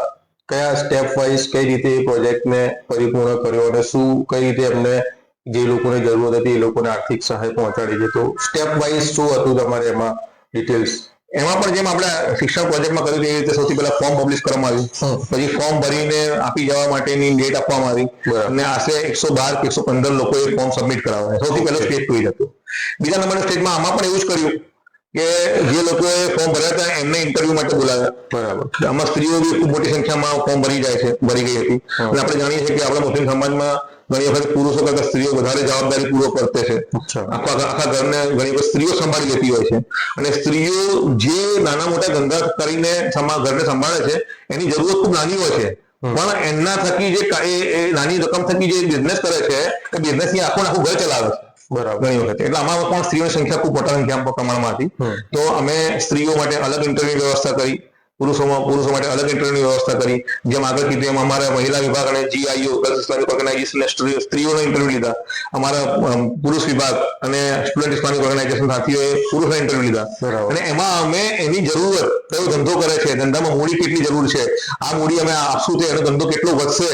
કયા સ્ટેપ વાઇઝ કઈ રીતે એ પ્રોજેક્ટને પરિપૂર્ણ કર્યો અને શું કઈ રીતે એમને જે લોકોને જરૂરત હતી એ લોકોને આર્થિક સહાય પહોંચાડી છે? તો સ્ટેપ વાઇઝ શું હતું તમારે એમાં ડિટેલ્સ? એમાં પણ જેમ આપણે શિક્ષણ પ્રોજેક્ટમાં કર્યું એ રીતે સૌથી પહેલા ફોર્મ પબ્લિશ કરવામાં આવ્યું, પછી ફોર્મ ભરીને આપી જવા માટેની ડેટ આપવામાં આવી અને આશરે 112 કે 115 લોકોએ ફોર્મ સબમિટ કરાવ્યા. સૌથી પહેલો સ્ટેજ તો એ જ હતો. બીજા નંબરના સ્ટેજમાં આમાં પણ એવું જ કર્યું કે જે લોકોએ ફોર્મ ભર્યા હતા એમને ઇન્ટરવ્યુ માટે બોલાવ્યા. બરાબર. આમાં સ્ત્રીઓ બી ખૂબ મોટી સંખ્યામાં ફોર્મ ભરી ગઈ હતી. અને આપણે જાણીએ છીએ કે આપણા મુસ્લિમ સમાજમાં ઘણી વખત પુરુષો કરતા સ્ત્રીઓ વધારે જવાબદારી પૂર્વક વર્તે છે. આખા ઘરને ઘણી વખત સ્ત્રીઓ સંભાળી લેતી હોય છે અને સ્ત્રીઓ જે નાના મોટા ધંધા કરીને ઘરને સંભાળે છે એની જરૂરત ખૂબ નાની હોય છે, પણ એમના થકી જે નાની રકમ થકી જે બિઝનેસ કરે છે એ બિઝનેસ ની આખું ઘર ચલાવે છે. બરાબર. ઘણી વખત એટલે આમાં પણ સ્ત્રીઓની સંખ્યા ખૂબ મોટા સંખ્યા પ્રમાણમાં હતી. તો અમે સ્ત્રીઓ માટે અલગ ઇન્ટરવ્યુ વ્યવસ્થા કરી, પુરુષો માટે અલગ ઇન્ટરવ્યુની વ્યવસ્થા કરી. જેમ આગળ કીધું એમ અમારા મહિલા વિભાગ અને GIO ગર્લ્સ ઇસ્લામિક ઓર્ગેનાઇઝેશન સ્ત્રીઓનો ઇન્ટરવ્યુ લીધા. અમારા પુરુષ વિભાગ અને સ્ટુડન્ટ ઇસ્લામિક ઓર્ગેનાઇઝેશન સાથીઓએ પુરુષના ઇન્ટરવ્યુ લીધા. અને એમાં અમે એની જરૂરત, કયો ધંધો કરે છે, ધંધામાં મૂડી કેટલી જરૂર છે, આ મૂડી અમે આપશું તો એનો ધંધો કેટલો વધશે,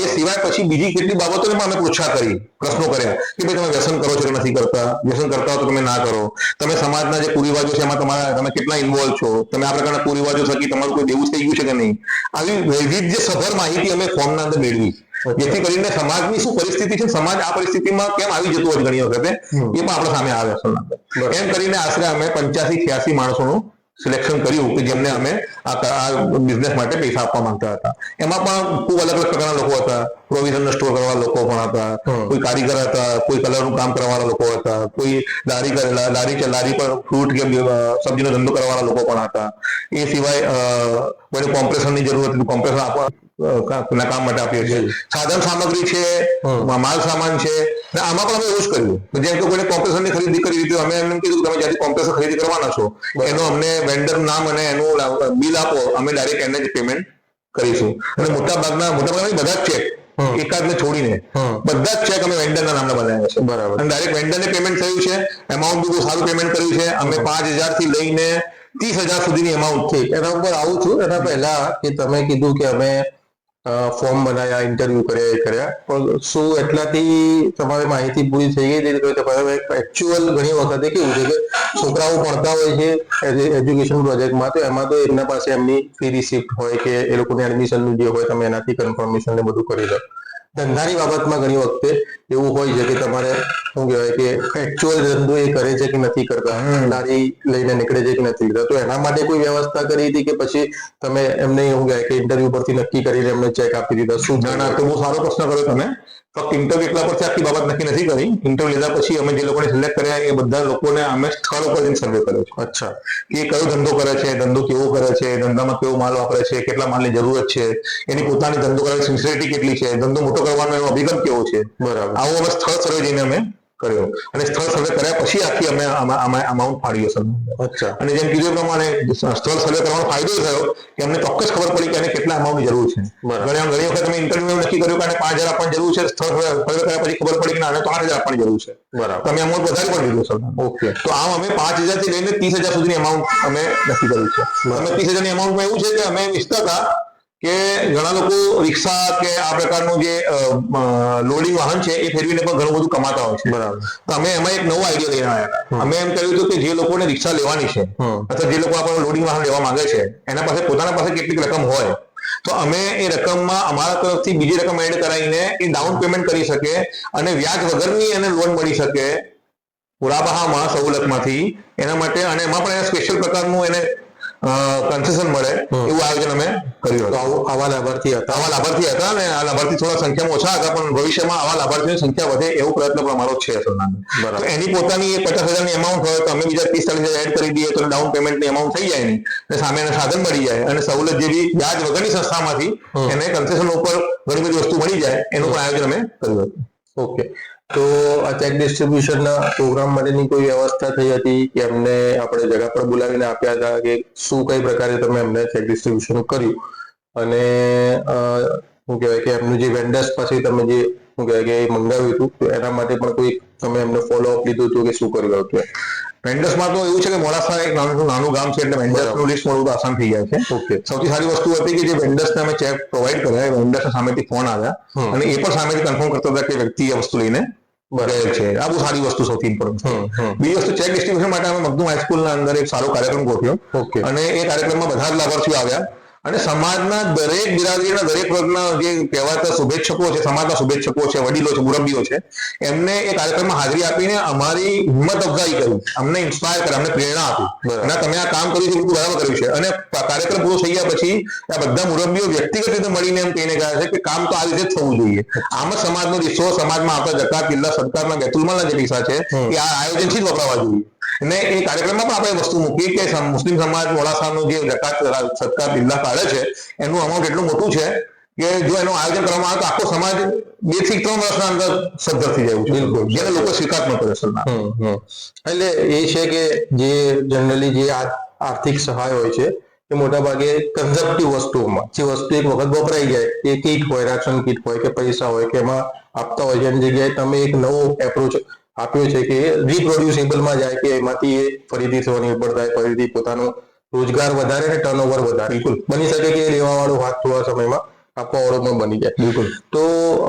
એ સિવાય પછી બીજી કેટલી બાબતોને પણ અમે પૂછા કરી, પ્રશ્નો કર્યા કે ભાઈ તમે વ્યસન કરો છો કે નથી કરતા, વ્યસન કરતા હો તો તમે ના કરો, તમે સમાજના જે કુરિવાજો છે એમાં તમે કેટલા ઇન્વોલ્વ છો, તમે આ પ્રકારના કુરિવાજો થકી તમારું કોઈ દેવું થઈ ગયું છે કે નહીં, આવી વૈવિધ્ય સભર માહિતી અમે ફોર્મના અંદર મેળવી, જેથી કરીને સમાજની શું પરિસ્થિતિ છે, સમાજ આ પરિસ્થિતિમાં કેમ આવી જતું હોય ઘણી વખતે એ પણ આપણે સામે આવે. એમ કરીને આશરે અમે 85-86 માણસોનું સિલેક્શન કર્યું કે જેમને અમે આ બિઝનેસ માટે પૈસા આપવા માંગતા હતા. એમાં પણ ખૂબ અલગ અલગ પ્રકારના લોકો હતા. પ્રોવિઝન સ્ટોર કરવા લોકો પણ હતા, કોઈ કારીગર હતા, કોઈ કલરનું કામ કરવાવાળા લોકો હતા, કોઈ લારી પર ફ્રૂટ કે સબ્જીનો ધંધો કરવાવાળા લોકો પણ હતા. એ સિવાય કોઈ કોમ્પ્રેસરની જરૂર હતી, કોમ્પ્રેસર આપવા કામ માટે આપીએ છીએ. સાધન સામગ્રી છે, માલ સામાન છે, આમાં પણ અમે એવું જ કર્યું. જેમ કે કોઈને કોમ્પ્રેસરની ખરીદી કરી દીધી, અમે એમને કીધું તમે જ્યાંથી કોમ્પ્રેસર ખરીદી કરવાના છો એનો અમને વેન્ડર નામ અને એનું બિલ આપો, અમે ડાયરેક્ટ એને જ પેમેન્ટ કરીશું. અને મોટાભાગના બધા જ ચેક એકાદ ને છોડીને બધા જ ચેક અમે વેન્ડરના નામના બનાવ્યા છે. બરાબર. અને ડાયરેક્ટ વેન્ડરને પેમેન્ટ થયું છે. એમાઉન્ટ બી બહુ સારું પેમેન્ટ કર્યું છે. અમે 5,000 થી લઈને 30,000 સુધીની એમાઉન્ટ છે. એના ઉપર આવું છું. એના પહેલા કે તમે કીધું કે અમે ફોર્મ બનાવ્યા, ઇન્ટરવ્યુ કર્યા, પણ શું એટલાથી તમારી માહિતી પૂરી થઈ ગઈ હતી? તમારે એકચ્યુઅલ ઘણી વખતે કેવું છે કે છોકરાઓ ભણતા હોય છે એજ્યુકેશન પ્રોજેક્ટમાં, તો એમાં તો એમના પાસે એમની ફી રિસિપ્ટ હોય કે એ લોકોને એડમિશનનું જે હોય તમે એનાથી કન્ફર્મેશન ને બધું કરી લો. ધંધાની બાબતમાં ઘણી વખતે એવું હોય છે કે તમારે શું કહેવાય કે એકચ્યુઅલ ધંધો એ કરે છે કે નથી કરતા, લારી લઈને નીકળે છે કે નથી કરતા, તો એના માટે કોઈ વ્યવસ્થા કરી હતી કે પછી તમે એમને શું કહેવાય કે ઇન્ટરવ્યુ પરથી નક્કી કરીને એમને ચેક આપી દીધા? શું? ના, તો બહુ સારો પ્રશ્ન કર્યો તમે. ફક્ત ઇન્ટરવ્યુ એટલા પરથી આખી બાબત નક્કી નથી કરી. ઇન્ટરવ્યુ લીધા પછી અમે જે લોકોને સિલેક્ટ કર્યા એ બધા લોકોને અમે સ્થળ ઉપર જઈને સર્વે કર્યો છે. અચ્છા. કે કયો ધંધો કરે છે, ધંધો કેવો કરે છે, ધંધામાં કેવો માલ વાપરે છે, કેટલા માલની જરૂરત છે, એની પોતાની ધંધો કરવાની સિન્સિયરિટી કેટલી છે, ધંધો મોટો કરવાનો એનો અભિગમ કેવો છે. બરાબર. આવું અમે સ્થળ સર્વે જઈને અમે કર્યો અને સ્થળ સર્વે કર્યા પછી આખી અમે અમાઉન્ટ ફાળ્યો છે. અચ્છા. અને જેમ કીધું પ્રમાણે સ્થળ સર્વે કરવાનો ફાયદો થયો કે અમને ચોક્કસ ખબર પડી કે એને કેટલા અમાઉન્ટની જરૂર છે. ઘણી વખત અમે ઇન્ટરવ્યુ નક્કી કર્યું કે આને 5,000 આપવાની જરૂર છે, સ્થળ સર્વે કર્યા પછી ખબર પડી કે આને 8,000 આપવાની જરૂર છે. બરાબર. તમે અમાઉન્ટ વધારે પણ દીધું સર. ઓકે. તો આમ અમે 5,000 થી લઈને 30,000 સુધીની અમાઉન્ટ અમે નક્કી કર્યું છે. અમે 30,000 ની અમાઉન્ટમાં એવું છે કે અમે ઈચ્છતા હતા કે ઘણા લોકો રિક્ષા કે આ પ્રકારનું જે લોડિંગ વાહન છે એ ફેરવીને પણ ઘણું બધું કમાતા હોય છે. બરાબર. તો અમે એમાં એક નવો આઈડિયા લઈને આવ્યા. અમે એમ કહ્યું હતું કે જે લોકોને રિક્ષા લેવાની છે અથવા જે લોકો આપણું લોડિંગ વાહન લેવા માંગે છે એના પાસે પોતાના પાસે કેટલીક રકમ હોય તો અમે એ રકમમાં અમારા તરફથી બીજી રકમ એડ કરાવીને એ ડાઉન પેમેન્ટ કરી શકે અને વ્યાજ વગરની એને લોન મળી શકે પુરાબહામાં સવલતમાંથી એના માટે, અને એમાં પણ એને સ્પેશિયલ પ્રકારનું એને કન્સેશન મળે એવું આયોજન અમે કર્યું હતું. આવા લાભાર્થી હતા અને આ લાભાર્થી થોડા સંખ્યામાં ઓછા હતા, પણ ભવિષ્યમાં આવા લાભાર્થીઓની સંખ્યા વધે એવો પ્રયત્ન પણ અમારો છે. બરાબર. એની પોતાની 50,000 ની અમાઉન્ટ હોય તો અમે બીજા 30-40,000 એડ કરી દઈએ તો ડાઉન પેમેન્ટની અમાઉન્ટ થઈ જાય નહીં અને સામે એને સાધન મળી જાય અને સવલત જેવી વ્યાજ વગરની સંસ્થામાંથી એને કન્સેશન ઉપર ઘણી બધી વસ્તુ મળી જાય એનું પણ આયોજન અમે કર્યું હતું. ઓકે. તો આ ચેક ડિસ્ટ્રીબ્યુશનના પ્રોગ્રામ માટેની કોઈ વ્યવસ્થા થઈ હતી કે એમને આપણે જગા પર બોલાવીને આપ્યા હતા કે શું કઈ પ્રકારે તમે એમને ચેક ડિસ્ટ્રીબ્યુશન કર્યું? અને શું કહેવાય કે એમનું જે વેન્ડર્સ પાસે તમે જે શું કહેવાય કે મંગાવ્યું હતું, તો એના માટે પણ કોઈ તમે એમને ફોલોઅપ લીધું હતું કે શું કર્યું હતું? વેન્ડર્સમાં તો એવું છે કે મોડાસા એક નાનું ગામ છે, એટલે વેન્ડર્સનું લિસ્ટ મળવું તો આસાન થઈ જાય છે. ઓકે. સૌથી સારી વસ્તુ હતી કે જે વેન્ડર્સને અમે ચેક પ્રોવાઈડ કર્યા, વેન્ડર્સ સામેથી ફોન આવ્યા અને એ પણ સામેથી કન્ફર્મ કરતા હતા કે વ્યક્તિ આ વસ્તુ લઈને ગયેલ છે. આ બહુ સારી વસ્તુ સૌથી ઇમ્પોર્ટન્ટ. બીજી વસ્તુ, ચેક ડિસ્ટ્રીબ્યુશન માટે અમે મગદુમ હાઈસ્કૂલના અંદર એક સારો કાર્યક્રમ ગોઠવ્યો. ઓકે. અને એ કાર્યક્રમમાં બધા જ લાભાર્થીઓ આવ્યા અને સમાજના દરેક બિરાદરીના દરેક વર્ગના જે કહેવાતા શુભેચ્છકો છે, સમાજના શુભેચ્છકો છે, વડીલો છે, મુરબ્બીઓ છે, એમને એ કાર્યક્રમમાં હાજરી આપીને અમારી હિંમત અફઝાઈ કરી, અમને ઇન્સ્પાયર કરી, અમને પ્રેરણા આપી અને તમે આ કામ કર્યું છે એ બરાબર કર્યું છે. અને કાર્યક્રમ પૂરો થઈ ગયા પછી આ બધા મુરબ્બીઓ વ્યક્તિગત રીતે મળીને એમ કહીને ગયા છે કે કામ તો આ રીતે જ થવું જોઈએ. આમ જ સમાજનો હિસ્સો, સમાજમાં આવતા જકાત, જિલ્લા સરકારના બેતુલમાલના જે પૈસા છે એ આ આયોજનથી જ વપરાવા જોઈએ. અને એ કાર્યક્રમમાં પણ આપણે વસ્તુ મૂકી કે મુસ્લિમ સમાજ મોડાસાનું જે જકાત સરકાર જિલ્લા કાઢે છે એનું અમાઉન્ટ એટલું મોટું છે કે જો એનું આયોજન કરવામાં આવે તો આખો સમાજ 2 થી 3 વર્ષના અંદર સદ્ધર થઈ જાય છે. બિલકુલ, જેને લોકો સ્વીકાર ન કરે. એટલે એ છે કે જે જનરલી જે આર્થિક સહાય હોય છે એ મોટા ભાગે કન્ઝપ્ટિવ વસ્તુઓમાં, જે વસ્તુ એક વખત વપરાઈ જાય, એ કીટ હોય, રાશન કીટ હોય કે પૈસા હોય કે એમાં આપતા હોય છે, એની જગ્યાએ તમે એક નવો એપ્રોચ આપ્યો છે કે રીપ્રોડ્યુસેબલમાં જાય, કે એમાંથી એ ફરીથી સ્વનિર્ભર થાય, ફરીથી પોતાનો રોજગાર વધારે ને ટર્નઓવર વધારે. બિલકુલ બની શકે કે લેવા વાળો હાથ થોડા સમયમાં આપવા વાળો પણ બની જાય. બિલકુલ. તો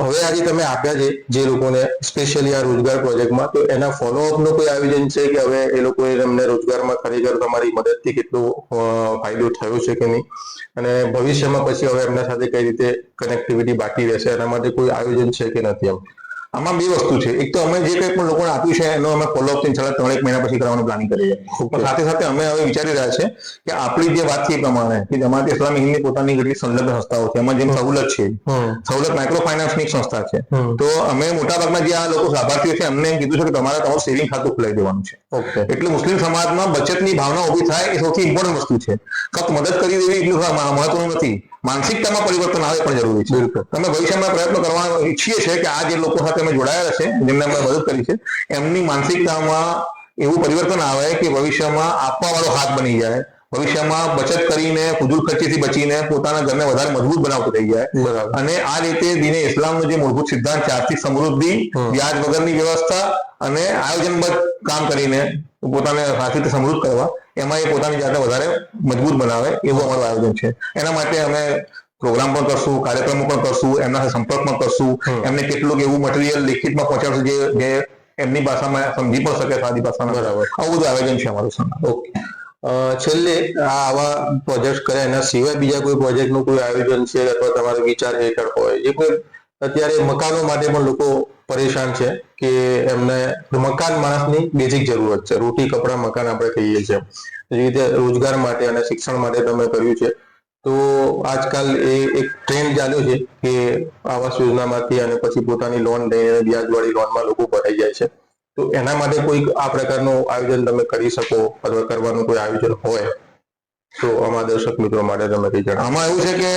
હવે આજે તમે આપ્યા છે જે લોકોને સ્પેશિયલી આ રોજગાર પ્રોજેક્ટમાં, તો એના ફોલોઅપનું કોઈ આયોજન છે કે હવે એ લોકોએ એમને રોજગારમાં ખરેખર તમારી મદદથી કેટલો ફાયદો થયો છે કે નહીં, અને ભવિષ્યમાં પછી હવે એમના સાથે કઈ રીતે કનેક્ટિવિટી બાકી રહેશે, એના માટે કોઈ આયોજન છે કે નથી? એમ આમાં બે વસ્તુ છે. એક તો અમે જે કંઈ પણ લોકોને આપ્યું છે એનો અમે ફોલોઅપ ઇન્શાલ્લાહ 3-1 મહિના પછી કરવાનું પ્લાનિંગ કરીએ છીએ. પણ સાથે સાથે અમે હવે વિચારી રહ્યા છે કે આપણી જે વાત છે એ પ્રમાણે કે જમાત ઇસ્લામી હિન્દની પોતાની કેટલીક સંલગ્ન સંસ્થાઓ છે, એમાં જેમ સહુલત છે, સહુલત માઇક્રો ફાઇનાન્સની એક સંસ્થા છે, તો અમે મોટાભાગના જે આ લોકો લાભાર્થીઓ છે એમને એમ કીધું છે કે તમારું સેવિંગ ખાતું ખોલાવી દેવાનું છે. એટલે મુસ્લિમ સમાજમાં બચતની ભાવના ઉભી થાય એ સૌથી ઇમ્પોર્ટન્ટ વસ્તુ છે. ફક્ત મદદ કરી દેવી એટલું મહત્વનું નથી, માનસિકતામાં પરિવર્તન આવે પણ જરૂરી છે. તમે ભવિષ્યમાં પ્રયત્ન કરવા ઈચ્છીએ છીએ કે આ જે લોકો સાથે અમે જોડાયેલા છે, જેમને અમે મદદ કરી છે, એમની માનસિકતામાં એવું પરિવર્તન આવે કે ભવિષ્યમાં આપવા વાળો હાથ બની જાય, ભવિષ્યમાં બચત કરીને ફુજૂલ ખર્ચીથી બચીને પોતાના ઘરને વધારે મજબૂત બનાવતું થઈ જાય. અને આ રીતે દીને ઇસ્લામનો જે મૂળભૂત સિદ્ધાંત છે, આર્થિક સમૃદ્ધિ, વ્યાજ વગરની વ્યવસ્થા અને આયોજનબદ્ધ કામ કરીને પોતાને આર્થિક રીતે સમૃદ્ધ કરવા, એમાં એ પોતાની જાતને વધારે મજબૂત બનાવે એવું અમારું આયોજન છે. એના માટે અમે પ્રોગ્રામ પણ કરશું, કાર્યક્રમો પણ કરશું, એમના સાથે સંપર્કમાં કરશું, એમને કેટલુંક એવું મટીરિયલ લેખિતમાં પહોંચાડશું જે એમની ભાષામાં સમજી પણ શકે, સાદી ભાષામાં. બરાબર. આવું બધું આયોજન છે અમારું. ઓકે. છેલ્લે આવા પ્રોજેક્ટ કર્યા એના સિવાય બીજા કોઈ પ્રોજેક્ટનું કોઈ આયોજન છે અથવા તમારો વિચાર હેઠળ હોય? એ કોઈ અત્યારે મકાનો માટે પણ લોકો પરેશાન છે કે એમને મકાન માણસની બેઝિક જરૂરત છે, રોટી કપડા મકાન આપણે કહીએ છીએ, એ રીતે રોજગાર માટે અને શિક્ષણ માટે તમે કર્યું છે. તો આજકાલ એ એક ટ્રેન્ડ ચાલ્યો છે કે આવાસ યોજનામાંથી અને પછી પોતાની લોન લઈને વ્યાજવાળી લોનમાં લોકો ભરાઈ જાય છે. તો એના માટે કોઈ આ પ્રકારનું આયોજન તમે કરી શકો અથવા કરવાનું કોઈ આયોજન હોય તો અમારા દર્શક મિત્રો માટે તમે કઈ જણાવો. આમાં એવું છે કે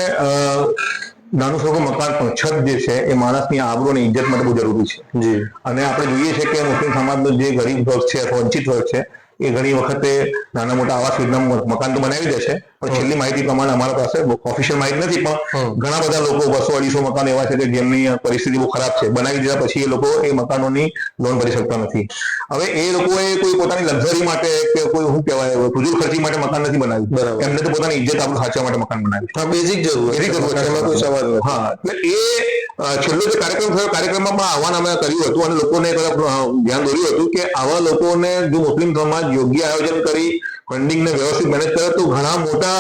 નાનું છોકરું મકાન પણ છત જે છે એ માણસની આબરૂ અને ઇજ્જત માટે બહુ જરૂરી છે. જી. અને આપણે જોઈએ છે કે મુસ્લિમ સમાજનો જે ગરીબ વર્ગ છે અથવા વંચિત વર્ગ છે એ ઘણી વખતે નાના મોટા આવાસ યોજના મકાન તો બનાવી દે છે, પણ છેલ્લી માહિતી પ્રમાણે અમારા પાસે ઓફિશિયલ માહિતી નથી, પણ ઘણા બધા લોકો 200-250 મકાન એવા છે કે જેમની પરિસ્થિતિ બહુ ખરાબ છે, બનાવી દીધા પછી એ લોકો એ મકાનોની લોન ભરી શકતા નથી. હવે એ લોકોએ કોઈ પોતાની લક્ઝરી માટે કે કોઈ શું કહેવાય ફુજૂલ ખર્ચી માટે મકાન નથી બનાવ્યું, એમને તો પોતાની ઇજ્જત આપણું સાચવવા માટે મકાન બનાવ્યું. બેઝિક જરૂર એમાં કોઈ સવાલ નથી. હા, એટલે એ છેલ્લો જે કાર્યક્રમ થયો, કાર્યક્રમમાં પણ આહવાન અમે કર્યું હતું અને લોકોને ધ્યાન દોર્યું હતું કે આવા લોકોને જો મુસ્લિમ સમાજ યોગ્ય આયોજન કરી ફંડિંગને વ્યવસ્થિત મેનેજ કરે તો ઘણા મોટા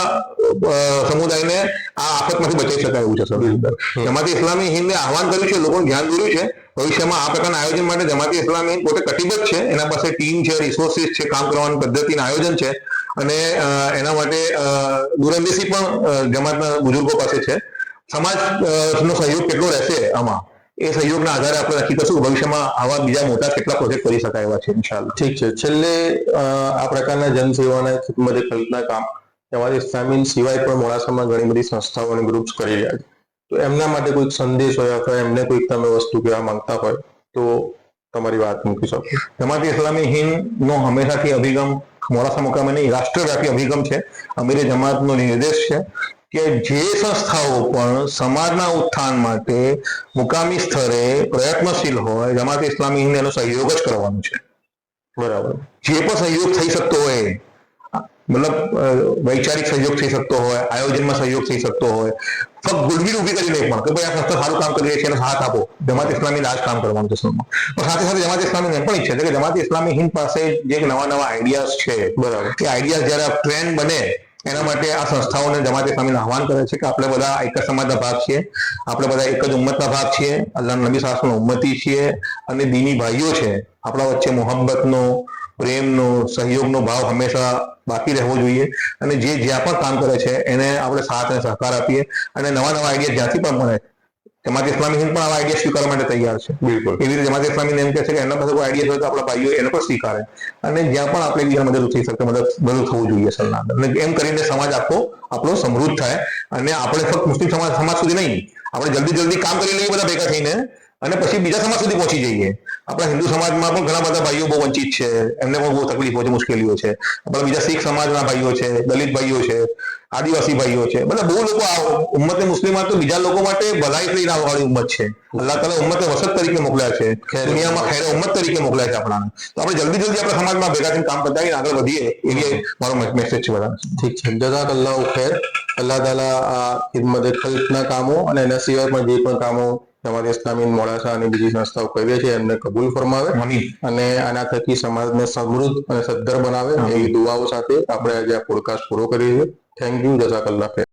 સમુદાયને આ આફતમાંથી બચાવી શકાય એવું છે. જમાતે ઇસ્લામી હિન્દે આહવાન કર્યું છે, લોકોને ધ્યાન દોર્યું છે. ભવિષ્યમાં આ પ્રકારના આયોજન માટે જમાતે ઇસ્લામી હિન્દ પોતે કટિબદ્ધ છે, એના પાસે ટીમ છે, રિસોર્સિસ છે, કામ કરવાની પદ્ધતિના આયોજન છે, અને એના માટે દૂરંદેશી પણ જમાતના બુઝુર્ગો પાસે છે. સમાજનો સહયોગ કેટલો રહેશે આમાં, એ સહયોગના આધારે આપણે નક્કી કરશું ભવિષ્યમાં આવા બીજા મોટા કેટલા પ્રોજેક્ટ કરી શકાય એવા છે ઇન્શાઅલ્લાહ. ઠીક છે. છેલ્લે આ પ્રકારના જનસેવાના ખિદમતે ખલ્કના કામ જમાતે ઇસ્લામી સિવાય પણ મોડાસામાં ઘણી બધી સંસ્થાઓ અને ગ્રુપ્સ કરી રહ્યા છે, તો એમના માટે કોઈક સંદેશ હોય અથવા એમને કોઈક તમે વસ્તુ કહેવા માંગતા હોય તો તમારી વાત મૂકી શકો. જમાતે ઇસ્લામી હિન્દનો હંમેશાથી અભિગમ મોડાસા મુકામે નહીં રાષ્ટ્રવ્યાપી અભિગમ છે. અમીરે જમાતનો નિર્દેશ છે કે જે સંસ્થાઓ પણ સમાજના ઉત્થાન માટે મુકામી સ્તરે પ્રયત્નશીલ હોય, જમાત ઇસ્લામી હિન્દ એનો સહયોગ જ કરવાનો છે. બરાબર. જે પણ સહયોગ થઈ શકતો હોય, મતલબ વૈચારિક સહયોગ થઈ શકતો હોય, આયોજનમાં સહયોગ થઈ શકતો હોય, ફક્ત ગુડવિલ ઊભી કરી નહીં પણ કે ભાઈ આ સંસ્થા સારું કામ કરી રહી છે, એનો સાથ આપો. જમાત ઇસ્લામી આ જ કામ કરવાનું છે સૌમાં. પણ સાથે સાથે જમાત ઇસ્લામી એમ પણ ઈચ્છે છે કે જમાત ઇસ્લામી હિન્દ પાસે જે નવા નવા આઈડિયાઝ છે, બરાબર, એ આઈડિયાઝ જ્યારે ટ્રેન્ડ બને એના માટે આ સંસ્થાઓને જમાત ઇસ્લામીને આહવાન કરે છે કે આપણે બધા એક જ સમાજના ભાગ છીએ, આપણે બધા એક જ ઉમ્મતના ભાગ છીએ, અલ્લાહ નબી સાસનો ઉમ્મતી છીએ અને દીની ભાઈઓ છે. આપણા વચ્ચે મોહબ્બતનો, પ્રેમનો, સહયોગનો ભાવ હંમેશા બાકી રહેવો જોઈએ અને જે જ્યાં પણ કામ કરે છે એને આપણે સાથ અને સહકાર આપીએ અને નવા નવા આઈડિયા જ્યાંથી પણ મળે, જમાત ઇસ્લામી હિન્દ પણ આવા આઈડિયા સ્વીકારવા માટે તૈયાર છે. બિલકુલ. એવી રીતે જમાત ઇસ્લામી એમ કહે છે કે એના પાસે કોઈ આઈડિયા હોય તો આપણા ભાઈઓ એને પણ સ્વીકારે અને જ્યાં પણ આપણે બીજા મદદ થઈ શકે મદદ થવું જોઈએ સરના અંદર. અને એમ કરીને સમાજ આખો આપણો સમૃદ્ધ થાય અને આપણે ફક્ત મુસ્લિમ સમાજ સુધી નહીં, આપણે જલ્દી કામ કરી લઈએ બધા ભેગા થઈને અને પછી બીજા સમાજ સુધી પહોંચી જઈએ. આપણા હિન્દુ સમાજમાં પણ ઘણા બધા ભાઈઓ બહુ વંચિત છે, એમને પણ બહુ તકલીફો છે, મુશ્કેલીઓ છે. આપણા બીજા શીખ સમાજના ભાઈઓ છે, દલિત ભાઈઓ છે, આદિવાસી ભાઈઓ છે, બધા બહુ લોકો આ ઉમ્મતે મુસ્લિમા તો બીજા લોકો માટે ભલાઈ લઈને આવવાવાળી ઉમ્મત છે. અલ્લાહ તાલા ઉમ્મતે વસત તરીકે મોકલ્યા છે, દુનિયામાં ખૈર ઉમ્મત તરીકે મોકલ્યા છે આપણાને. તો આપણે જલ્દી આપણા સમાજમાં ભેગા થઈને કામ બતાવીને આગળ વધીએ એવી મારો મેસેજ છે બધાને. ઠીક છે. જઝાકલ્લાહુ ખૈર. અલ્લાહ તાલા આ ખિદમત ખલ્કના કામો અને એના સિવાય પણ જે પણ કામો જમાત ઇસ્લામી મોડાસા અને બીજી સંસ્થાઓ કરે છે એમને કબૂલ ફરમાવે અને આના થકી સમાજને સમૃદ્ધ અને સદ્ધર બનાવે એવી દુઆઓ સાથે આપણે આજે આ પોડકાસ્ટ પૂરો કરીએ છીએ. Thank you. જઝાકલ્લાહ ખૈર.